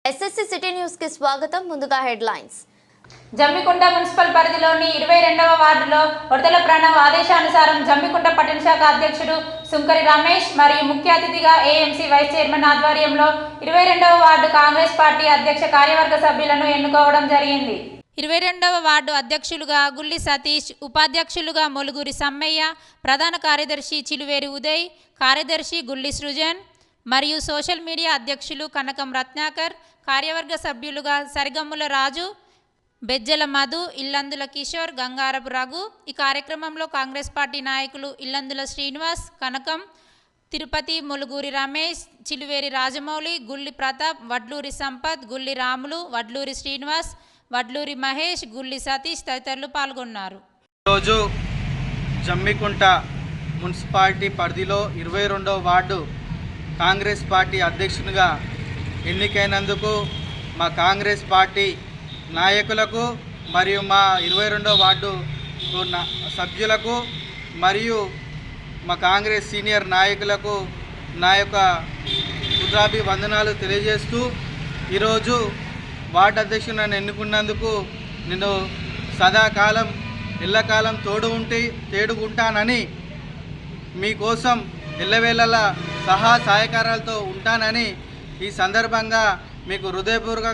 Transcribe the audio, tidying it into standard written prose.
SSC city news కి స్వాగతం. ముందుగా హెడ్లైన్స్. జమ్మికుంట మున్సిపల్ పరిధిలోని 22వ వార్డులో వరదల ప్రణవ్ ఆదేశానుసారం జమ్మికుంట పట్టణ శాఖ అధ్యక్షుడు సుంకరి రమేష్ మరియు ముఖ్య అతిథిగా ఏఎంసీ వైస్ చైర్మన్ ఆధ్వర్యంలో 22వ వార్డు కాంగ్రెస్ పార్టీ అధ్యక్ష కార్యవర్గ సభ్యులను ఎన్నుకోవడం జరిగింది. 22వ వార్డు అధ్యక్షులుగా గుల్లి సతీష్, ఉపాధ్యక్షులుగా మొలుగురి సమ్మయ్య, ప్రధాన కార్యదర్శి చిలువేరి ఉదయ్, కార్యదర్శి గుల్లి సృజన్ మరియు సోషల్ మీడియా అధ్యక్షులు కనకం రత్నాకర్, కార్యవర్గ సభ్యులుగా సరిగమ్ముల రాజు, బెజ్జల మధు, ఇల్లందుల కిషోర్, గంగారపు రఘు. ఈ కార్యక్రమంలో కాంగ్రెస్ పార్టీ నాయకులు ఇల్లందుల శ్రీనివాస్, కనకం, తిరుపతి, మొలుగూరి రమేష్, చిలువేరి రాజమౌళి, గుల్లి ప్రతాప్, వడ్లూరి సంపత్, గుల్లి రాములు, వడ్లూరి శ్రీనివాస్, వడ్లూరి మహేష్, గుల్లి సతీష్ తదితరులు పాల్గొన్నారు. ఈరోజు జమ్మికుంట మున్సిపాలిటీ పరిధిలో 22వ వార్డు కాంగ్రెస్ పార్టీ అధ్యక్షునిగా ఎన్నికైనందుకు మా కాంగ్రెస్ పార్టీ నాయకులకు మరియు మా 22వ వార్డు సభ్యులకు మరియు మా కాంగ్రెస్ సీనియర్ నాయకులకు నా యొక్క గులాబీ వందనాలు తెలియజేస్తూ ఈరోజు వార్డు అధ్యక్షుడు నన్ను ఎన్నుకున్నందుకు నేను సదాకాలం ఎల్లకాలం తేడుకుంటానని మీకోసం ఎల్లవేళలా సహాయ సహకారాలతో ఉంటానని ఈ సందర్భంగా మీకు హృదయపూర్వకంగా